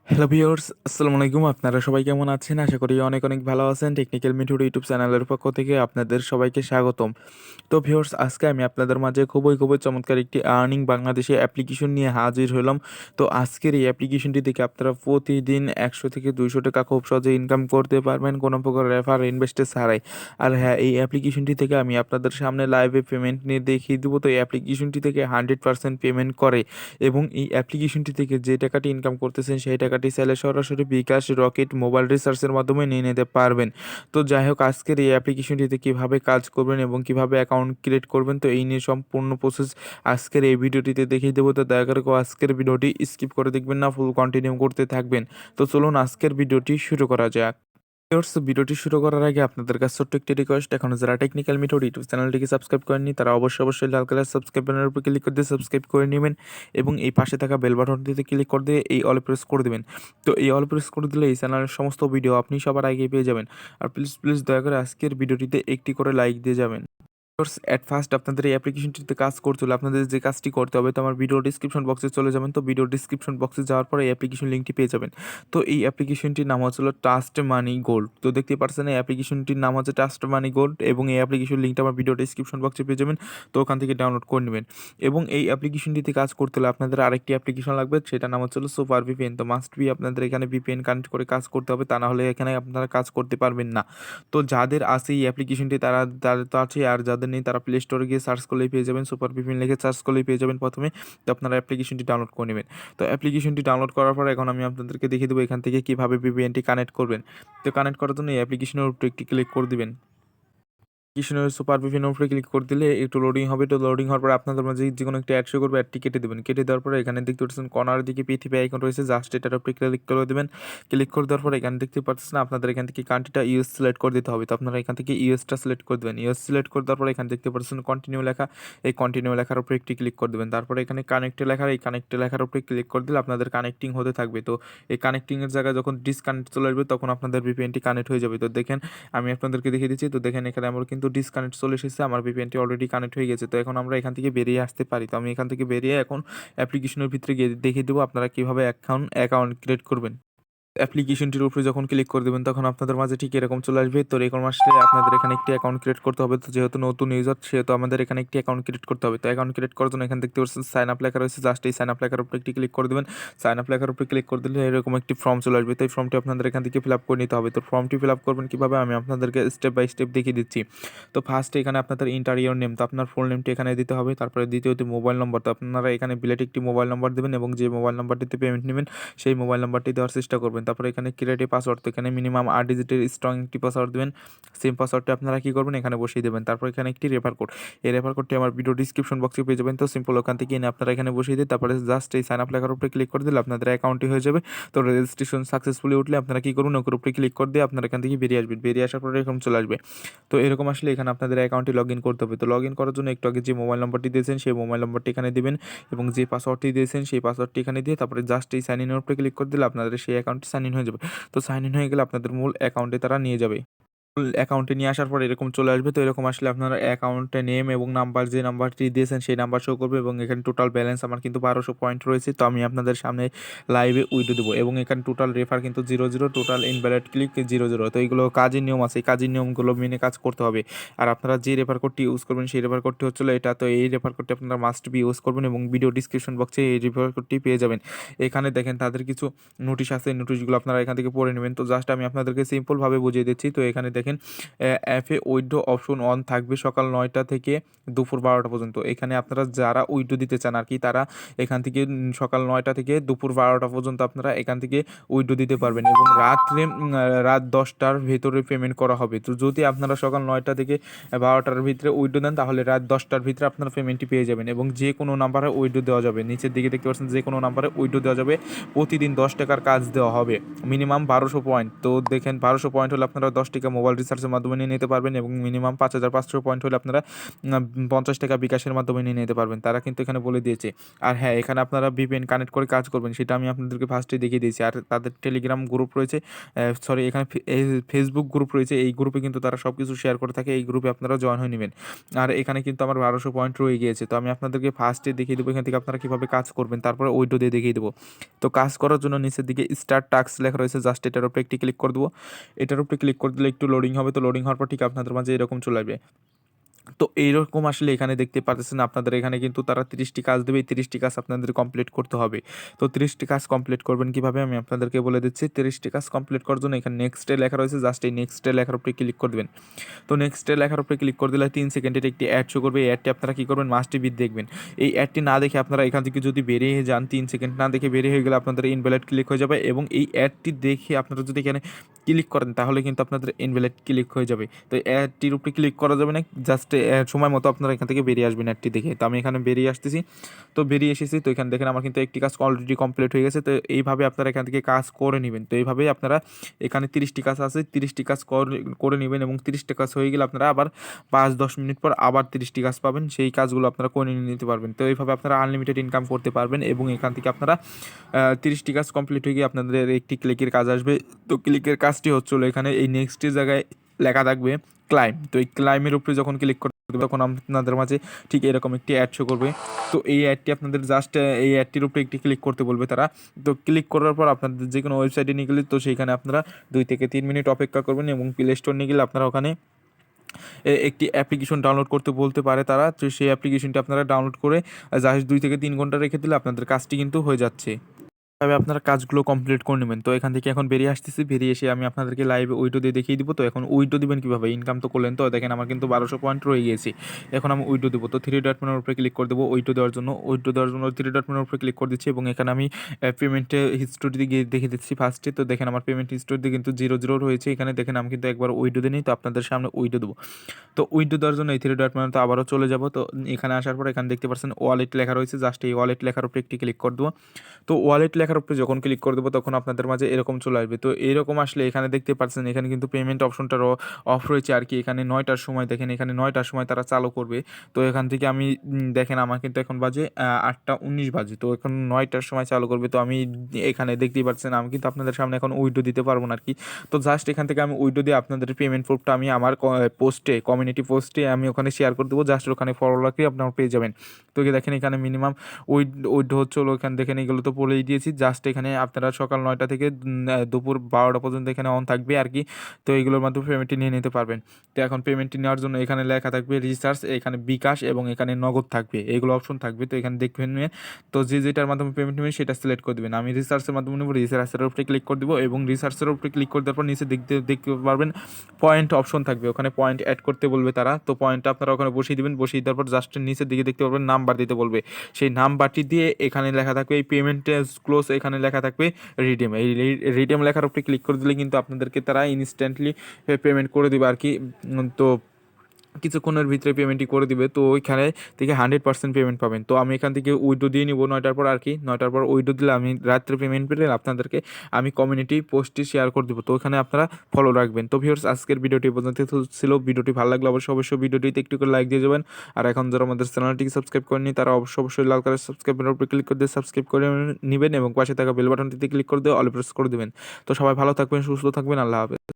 Hello viewers, আসসালামু আলাইকুম। আপনারা সবাই কেমন আছেন? আশা করি অনেক অনেক ভালো আছেন। টেকনিক্যাল মিঠুর ইউটিউব চ্যানেলের পক্ষ থেকে আপনাদের সবাইকে স্বাগতম। তো ভিউয়ার্স, আজকে আমি আপনাদের মাঝে খুবই চমৎকার একটি আর্নিং বাংলাদেশে অ্যাপ্লিকেশন নিয়ে হাজির হলাম। তো আজকের এই অ্যাপ্লিকেশনটি থেকে আপনারা প্রতিদিন ১০০ থেকে ২০০ টাকা খুব সহজে ইনকাম করতে পারবেন কোনো প্রকার রেফার ইনভেস্টে ছাড়াই। আর হ্যাঁ, এই অ্যাপ্লিকেশনটি থেকে আমি আপনাদের সামনে লাইভে পেমেন্ট নিয়ে দেখিয়ে দেবো। তো এই অ্যাপ্লিকেশনটি থেকে 100% পেমেন্ট করে এবং এই অ্যাপ্লিকেশনটি থেকে যে টাকাটি ইনকাম করতেছেন সেই টাকাটি চাইলে সরাসরি বিকাশ, রকেট, মোবাইল রিচার্জের মাধ্যমে নিয়ে নিতে পারবেন। তো যাই হোক, আজকের এই অ্যাপ্লিকেশনটিতে কিভাবে কাজ করবেন এবং কিভাবে অ্যাকাউন্ট ক্রিয়েট করবেন, তো এই নিয়ে সম্পূর্ণ প্রসেস আজকের এই ভিডিওটিতে দেখিয়ে দেবো। তো দয়া করে কেউ আজকের ভিডিওটি স্কিপ করে দেখবেন না, ফুল কন্টিনিউ করতে থাকবেন। তো চলুন আজকের ভিডিওটি শুরু করা যাক। ভিউয়ার্স, ভিডিওটি শুরু করার আগে আপনাদের কাছে ছোট্ট একটি রিকোয়েস্ট, এখনো যারা টেকনিক্যাল মেথড ইউটিউব চ্যানেলটিকে সাবস্ক্রাইব করেননি তারা অবশ্যই লাল কালার সাবস্ক্রাইব বাটনের উপর ক্লিক করে দিয়ে সাবস্ক্রাইব করে নেবেন এবং এই পাশে থাকা বেল বাটনটিতে ক্লিক করে দিয়ে এই অল প্রেস করে দেবেন। তো এই অল প্রেস করে দিলে এই চ্যানেলের সমস্ত ভিডিও আপনি সবার আগে পেয়ে যাবেন। আর প্লিজ দয়া করে আজকের ভিডিওটিতে একটি করে লাইক দিয়ে যাবেন। এট ফার্স্ট আপনাদের এই অ্যাপ্লিকেশনটিতে কাজ করতে হলে আপনাদের যে কাজটি করতে হবে, তো আমার ভিডিও ডিসক্রিপশন বক্সে চলে যাবেন। তো ভিডিও ডিসক্রিপশন বক্সে যাওয়ার পরে এই অ্যাপ্লিকেশন লিঙ্কটি পেয়ে যাবেন। তো এই অ্যাপ্লিকেশনটির নাম হচ্ছিল ট্রাস্ট মানি গোল্ড। তো দেখতে পাচ্ছেন এই অ্যাপ্লিকেশনটির নাম হচ্ছে ট্রাস্ট মানি গোল্ড এবং এই অ্যাপ্লিকেশন লিঙ্কটা আমার ভিডিও ডিসক্রিপশন বক্সে পেয়ে যাবেন। তো ওখান থেকে ডাউনলোড করে নেবেন এবং এই অ্যাপ্লিকেশনটিতে কাজ করতে হলে আপনাদের আরেকটি অ্যাপ্লিকেশন লাগবে, সেটার নাম হচ্ছিল সুপার ভিপিএন। তো মাস্ট বি আপনাদের এখানে ভিপিএন কানেক্ট করে কাজ করতে হবে, তা না হলে এখানে আপনারা কাজ করতে পারবেন না। তো যাদের আছে এই অ্যাপ্লিকেশনটি তাদের তো আছে, আর যাদের নেই তারা প্লে স্টোরে গিয়ে সার্চ করলেই পেয়ে যাবেন, সুপার ভিপিএন লিখে সার্চ করলেই পেয়ে যাবেন প্রথমে। তো আপনারা অ্যাপ্লিকেশনটি ডাউনলোড করে নেবেন। তো অ্যাপ্লিকেশনটি ডাউনলোড করার পর এখন আমি আপনাদেরকে দেখিয়ে দেবো এখান থেকে কীভাবে ভিপিএনটি কানেক্ট করবেন। তো কানেক্ট করার জন্য এই অ্যাপ্লিকেশনের উপর একটি ক্লিক করে দিবেন। কিশোরের সুপার বিভিন্নের উপরে ক্লিক করে দিলে একটু লোডিং হবে। তো লোডিং হওয়ার পরে আপনাদের মাঝে যে কোনো একটা অ্যাড শো করবে, অ্যাডটি কেটে দেবেন। কেটে দেওয়ার পরে এখানে দেখতে পাচ্ছেন কর্নারের দিকে পৃথিবী আইকন রয়েছে, জাস্ট এটার উপরে ক্লিক করে দেবেন। ক্লিক করে দেওয়ার পরে এখানে দেখতে পাচ্ছেন আপনাদের এখান থেকে কান্ট্রিটা ইউএস সিলেক্ট করে দিতে হবে। তো আপনারা এখান থেকে ইউএসটা সিলেক্ট করে দেবেন। ইউএস সিলেক্ট করে দেওয়ার পরে এখানে দেখতে পাচ্ছেন কন্টিনিউ লেখা, এই কন্টিনিউ লেখার উপরে একটি ক্লিক করে দেবেন। তারপরে এখানে এই কানেক্টে লেখার উপরে ক্লিক করে দিলে আপনাদের কানেক্টিং হতে থাকবে। তো এই কানেক্টিংয়ের জায়গায় যখন ডিসকানেক্ট চলে আসবে তখন আপনাদের ভিপিএনটি কানেক্ট হয়ে যাবে। তো দেখেন আমি আপনাদেরকে দেখিয়ে দিচ্ছি। তো দেখেন এখানে আমার কিন্তু ডিসকানেক্ট চলে এসেছে, আমার ভিপিএনটি অলরেডি কানেক্ট হয়ে গেছে। তো এখন আমরা এখান থেকে বেরিয়ে আসতে পারি। তো আমি এখান থেকে বেরিয়ে এখন অ্যাপ্লিকেশনের ভিতরে গিয়ে দেখিয়ে দেবো আপনারা কীভাবে অ্যাকাউন্ট ক্রিয়েট করবেন। অ্যাপ্লিকেশনটির উপরে যখন ক্লিক করে দেবেন তখন আপনাদের মাঝে ঠিক এরকম চলে আসবে। তো এরকম আসলে আপনাদের এখানে একটি অ্যাকাউন্ট ক্রিয়েট করতে হবে। তো যেহেতু নতুন ইউজার সেহেতু আমাদের এখানে একটি অ্যাকাউন্ট ক্রিয়েট করতে হবে। তো অ্যাকাউন্ট ক্রিয়েট করার জন্য এখানে দেখতে পাচ্ছেন সাইন আপ লেখা রয়েছে, জাস্ট এই সাইন আপ লেখার উপরে একটি ক্লিক করে দেবেন। সাইন আপ লেখার উপরে ক্লিক করে দিলে এরকম একটি ফর্ম চলে আসবে। তো এই ফর্মটি আপনাদের এখান থেকে ফিল আপ করে নিতে হবে। তো ফর্মটি ফিল আপ করবেন কীভাবে আমি আপনাদেরকে স্টেপ বাই স্টেপ দেখিয়ে দিচ্ছি। তো ফার্স্টে এখানে আপনাদের ইন্টার ইওর নেম, তো আপনার ফুল নেমটি এখানে দিতে হবে। তারপরে দ্বিতীয়ত মোবাইল নম্বর, তো আপনারা এখানে বিলেট একটি মোবাইল নম্বর দেবেন এবং যে মোবাইল নাম্বারটিতে পেমেন্ট নেবেন সেই মোবাইল নাম্বারটি দেওয়ার চেষ্টা করবেন। তারপরে এখানে ক্রিয়েট পাসওয়ার্ড, তো এখানে মিনিমাম 8 ডিজিটের স্ট্রং একটি পাসওয়ার্ড দেবেন। সেম পাসওয়ার্ডটি আপনারা কী করবেন এখানে বসিয়ে দেবেন। তারপর এখানে একটি রেফার কোড, এই রেফার কোডটি আমার ভিডিও ডিসক্রিপশন বক্সে পেয়ে যাবেন। তো সিম্পল ওখান থেকে এনে আপনারা এখানে বসিয়ে দিন। তারপরে জাস্ট এই সাইন আপ লেখার উপরে ক্লিক করে দিলে আপনাদের অ্যাকাউন্টটি হয়ে যাবে। তো রেজিস্ট্রেশন সাকসেসফুলি উঠলে আপনারা কী করুন, ওর উপরে ক্লিক করে দিয়ে আপনারা এখান থেকে বেরিয়ে আসবেন। বেরিয়ে আসার পরে এরকম চলে আসবে। তো এরকম আসলে এখানে আপনাদের অ্যাকাউন্টটি লগ ইন করতে হবে। তো লগ ইন করার জন্য একটু আগে যে মোবাইল নম্বরটি দিয়েছেন সেই মোবাইল নম্বরটি এখানে দিবেন এবং যে পাসওয়ার্ডটি দিয়েছেন সেই পাসওয়ার্ডটি এখানে দিয়ে তারপরে জাস্ট এই সাইন ইনের উপরে ক্লিক করে দিলে আপনাদের সেই অ্যাকাউন্টটি সাইন ইন হয়ে যাবে। তো সাইন ইন হয়ে গেলে আপনাদের মূল অ্যাকাউন্টে তারা নিয়ে যাবে। অ্যাকাউন্টে নিয়ে আসার পর এরকম চলে আসবে। তো এরকম আসলে আপনারা অ্যাকাউন্টে নেম এবং নাম্বার, যে নাম্বারটি দিয়েছেন সেই নাম্বার শো করবে এবং এখানে টোটাল ব্যালেন্স আমার কিন্তু 1200 পয়েন্ট রয়েছে। তো আমি আপনাদের সামনে লাইভে উইথড্র দেবো এবং এখানে টোটাল রেফার কিন্তু 0 টোটাল ইনভ্যালিড ক্লিক 0। তো এইগুলো কাজের নিয়ম আছে, এই কাজের নিয়মগুলো মেনে কাজ করতে হবে। আর আপনারা যে রেফার কোডটি ইউজ করবেন সেই রেফার কোডটি হচ্ছিল এটা। তো এই রেফার কোডটি আপনারা মাস্ট বি ইউজ করবেন এবং ভিডিও ডিসক্রিপশন বক্সে এই রেফার কোডটি পেয়ে যাবেন। এখানে দেখেন তাদের কিছু নোটিশ আছে, নোটিশগুলো আপনারা এখান থেকে পড়ে নেবেন। তো জাস্ট আমি আপনাদেরকে সিম্পলভাবে বুঝিয়ে দিচ্ছি। তো এখানে দেখেন অ্যাপে উইথড্র অপশন অন থাকবে সকাল 9টা থেকে দুপুর 12টা পর্যন্ত। এখানে আপনারা যারা উইথড্র দিতে চান আর কি, তারা এখান থেকে সকাল 9টা থেকে দুপুর 12টা পর্যন্ত আপনারা এখান থেকে উইথড্র দিতে পারবেন এবং রাত 10টার ভেতরে পেমেন্ট করা হবে। তো যদি আপনারা সকাল 9টা থেকে 12টার ভিতরে উইথড্র দেন তাহলে রাত 10টার ভিতরে আপনারা পেমেন্টটি পেয়ে যাবেন এবং যে কোনো নাম্বারে উইথড্র দেওয়া যাবে। নিচের দিকে দেখতে পাচ্ছেন যে কোনো নাম্বারে উইথড্র দেওয়া যাবে। প্রতিদিন 10 টাকার কাজ দেওয়া হবে, মিনিমাম 1200 পয়েন্ট। তো দেখেন 1200 পয়েন্ট হলে আপনারা 10 টাকা মোবাইল রিসার্চের মাধ্যমে নিয়ে নিতে পারবেন এবং মিনিমাম 5,500 পয়েন্ট হলে আপনারা 50 টাকা বিকাশের মাধ্যমে নিয়ে নিতে পারবেন, তারা কিন্তু এখানে বলে দিয়েছে। আর হ্যাঁ, এখানে আপনারা ভিপিএন কানেক্ট করে কাজ করবেন সেটা আমি আপনাদেরকে ফার্স্টে দেখিয়ে দিয়েছি। আর তাদের টেলিগ্রাম গ্রুপ রয়েছে, সরি এখানে ফেসবুক গ্রুপ রয়েছে, এই গ্রুপে কিন্তু তারা সব কিছু শেয়ার করে থাকে, এই গ্রুপে আপনারা জয়েন হয়ে নেবেন। আর এখানে কিন্তু আমার 1200 পয়েন্ট রয়ে গিয়েছে, তো আমি আপনাদেরকে ফার্স্টে দেখিয়ে দেবো এখান থেকে আপনারা কীভাবে কাজ করবেন, তারপরে উইডো দিয়ে দেখিয়ে দেবো। তো কাজ করার জন্য নিচের দিকে স্টার্ট টাস্ক লেখা রয়েছে, জাস্ট এটার উপরে একটি ক্লিক করে দেবো। এটার উপরে ক্লিক করে দিলে একটু লোডিং হবে, তো লোডিং হওয়ার পর ঠিক আপনাদের মাঝে এরকম চলে আসবে। তো এইরকম আসলে এখানে দেখতে পাচ্ছেন আপনাদের এখানে কিন্তু তারা 30টি কাজ দেবে, এই 30টি কাজ আপনাদের কমপ্লিট করতে হবে। তো 30টি কাজ কমপ্লিট করবেন কীভাবে আমি আপনাদেরকে বলে দিচ্ছি। 30টি কাজ কমপ্লিট করার জন্য এখানে নেক্সটে লেখা রয়েছে, জাস্ট এই নেক্সটে লেখার উপরে ক্লিক করে দেবেন। তো নেক্সটে লেখার উপরে ক্লিক করে দিলে 3 সেকেন্ডের একটি অ্যাড শো করবে, এই অ্যাডটি আপনারা কী করবেন, মাস্ট বি দেখবেন। এই অ্যাডটি না দেখে আপনারা এখান থেকে যদি বেরিয়ে যান, 3 সেকেন্ড না দেখে বেরিয়ে হয়ে গেলে আপনাদের ইনভ্যালিড ক্লিক হয়ে যাবে, এবং এই অ্যাডটি দেখে আপনারা যদি এখানে ক্লিক করেন তাহলে কিন্তু আপনাদের ইনভ্যালিড ক্লিক হয়ে যাবে। তো অ্যাডটির উপরে ক্লিক করা যাবে না, জাস্ট সময় মতো আপনারা এখান থেকে বেরিয়ে আসবেন অ্যাডটি দেখে। তো আমি এখানে বেরিয়ে আসতেছি, তো বেরিয়ে এসেছি। তো এখানে দেখেন আমার কিন্তু একটি কাজ অলরেডি কমপ্লিট হয়ে গেছে। তো এইভাবে আপনারা এখান থেকে কাজ করে নেবেন। তো এইভাবেই আপনারা এখানে 30টি কাজ আছে, 30টি কাজ করে নেবেন, এবং 30টি কাজ হয়ে গেলে আপনারা আবার 5-10 মিনিট পর আবার 30টি কাজ পাবেন, সেই কাজগুলো আপনারা করে নিতে পারবেন। তো এইভাবে আপনারা আনলিমিটেড ইনকাম করতে পারবেন, এবং এখান থেকে আপনারা 30টি কাজ কমপ্লিট হয়ে গিয়ে আপনাদের একটি ক্লিকের কাজ আসবে। তো ক্লিকের কাজটি হচ্ছিল এখানে এই নেক্সটের জায়গায় লেখা থাকবে ক্লাইম। তো এই ক্লাইমের উপরে যখন ক্লিক করতে তখন আপনাদের মাঝে ঠিক এরকম একটি অ্যাড শো করবে। তো এই অ্যাডটি আপনাদের জাস্ট এই অ্যাডটির উপরে একটি ক্লিক করতে বলবে তারা। তো ক্লিক করার পর আপনাদের যে কোনো ওয়েবসাইটে নিয়ে গেলে, তো সেইখানে আপনারা 2 থেকে 3 মিনিট অপেক্ষা করবেন, এবং প্লে স্টোর নিয়ে গেলে আপনারা ওখানে একটি অ্যাপ্লিকেশন ডাউনলোড করতে বলতে পারে তারা। তো সেই অ্যাপ্লিকেশনটি আপনারা ডাউনলোড করে জাস্ট 2 থেকে 3 ঘন্টা রেখে দিলে আপনাদের কাজটি কিন্তু হয়ে যাচ্ছে। তবে আপনারা কাজগুলো কমপ্লিট করে নেবেন। তো এখান থেকে এখন বেরিয়ে আসতেছি, বেরিয়ে এসে আমি আপনাদেরকে লাইভে উইডো দিয়ে দেখিয়ে দিব। তো এখন উইডো দিবেন কীভাবে, ইনকাম তো করলেন, তো দেখেন আমার কিন্তু 1200 পয়েন্ট রয়ে গিয়েছে। এখন আমি উইডো দেবো, তো 3 ডট মেনুর উপরে ক্লিক করে দেবো উইডো দেওয়ার জন্য। উইডো দেওয়ার জন্য 3 ডট মেনুর উপরে ক্লিক করে দিচ্ছি, এবং এখানে আমি পেমেন্টে হিস্টোরিতে গিয়ে দেখে দিচ্ছি ফার্স্টে। তো দেখেন আমার পেমেন্ট হিস্টোরিতে কিন্তু 0 রয়েছে। এখানে দেখেন আমি কিন্তু একবার উইডো দিই, তো আপনাদের সামনে উইডো দেবো। তো উইডো দেওয়ার জন্য এই 3 ডট মেনুতে আবারও চলে যাব। তো এখানে আসার পর এখানে দেখতে পাচ্ছেন ওয়ালেট লেখা রয়েছে, জাস্ট এই ওয়ালেট লেখার উপরে একটি ক্লিক করে দেবো। তো ওয়ালেট লেখার উপরে যখন ক্লিক করে দেবো তখন আপনাদের মাঝে এরকম চলে আসবে। তো এরকম আসলে এখানে দেখতে পাচ্ছেন এখানে কিন্তু পেমেন্ট অপশনটা অফ রয়েছে আর কি। এখানে 9টার সময় দেখেন, এখানে 9টার সময় তারা চালু করবে। তো এখান থেকে আমি দেখেন আমার কিন্তু এখন বাজে 8টা 19 বাজে। তো এখন 9টার সময় চালু করবে। তো আমি এখানে দেখতেই পাচ্ছেন আমি কিন্তু আপনাদের সামনে এখন উইডো দিতে পারবো না আর কি। তো জাস্ট এখান থেকে আমি উইডো দিয়ে আপনাদের পেমেন্ট প্রুফটা আমি আমার পোস্টে, কমিউনিটি পোস্টে আমি ওখানে শেয়ার করে দেবো। জাস্ট ওখানে ফলো রাখলে আপনারা পেয়ে যাবেন। তো দেখেন এখানে মিনিমাম উইডো হচ্ছে হলো, এখানে দেখেন এগুলো তো বলেই দিয়েছি। জাস্ট এখানে আপনারা সকাল 9টা থেকে দুপুর 12টা পর্যন্ত এখানে অন থাকবে আর কি। তো এইগুলোর মাধ্যমে পেমেন্টটি নিয়ে নিতে পারবেন। তো এখন পেমেন্টটি নেওয়ার জন্য এখানে লেখা থাকবে রিচার্জ, এখানে বিকাশ এবং এখানে নগদ থাকবে, এইগুলো অপশন থাকবে। তো এখানে দেখবেন, তো যেটার মাধ্যমে পেমেন্ট নেবেন সেটা সিলেক্ট করে দেবেন। আমি রিচার্জের মাধ্যমে নেব, রিচার্জের উপরে ক্লিক করে দেবো, এবং রিচার্জের উপরে ক্লিক করে দেওয়ার পর নিচে দেখতে পারবেন পয়েন্ট অপশন থাকবে, ওখানে পয়েন্ট অ্যাড করতে বলবে তারা। তো পয়েন্টটা আপনারা ওখানে বসিয়ে দেবেন, বসিয়ে দেওয়ার পর জাস্ট নিচের দিকে দেখতে পারবেন নাম্বার দিতে বলবে। সেই নাম্বারটি দিয়ে এখানে লেখা থাকবে এই পেমেন্ট ক্লোজ, এখানে লেখা থাকবে রিডিম। এই রিডিম লেখার উপরে ক্লিক করে দিলে কিন্তু আপনাদেরকে তারা ইনস্ট্যান্টলি পেমেন্ট করে দেবে আর কি। তো কিছুক্ষণের ভিতরে পেমেন্টটি করে দিবে। তো ওইখানে থেকে 100% পেমেন্ট পাবেন। তো আমি এখান থেকে উইডো দিয়ে নিব 9টার পর আর কি। 9টার পর উইডো দিলে আমি রাত্রে পেমেন্ট পেলে আপনাদেরকে আমি কমিউনিটি পোস্টটি শেয়ার করে দেবো। তো ওখানে আপনারা ফলো রাখবেন। তো ভিউয়ার্স আজকের ভিডিওটি পর্যন্ত ছিল। ভিডিওটি ভালো লাগলে অবশ্যই ভিডিওটিতে একটু করে লাইক দিয়ে যাবেন। আর এখন যারা আমাদের চ্যানেলটিকে সাবস্ক্রাইব করেনি তারা অবশ্যই লাল কালার সাবস্ক্রাইবের উপরে ক্লিক করে দিয়ে সাবস্ক্রাইব করে নেবেন, এবং পাশে থাকা বেল বাটনটিতে ক্লিক করে দিয়ে অল প্রেস করে দেবেন। তো সবাই ভালো থাকবেন, সুস্থ থাকবেন, আল্লাহ হাফেজ।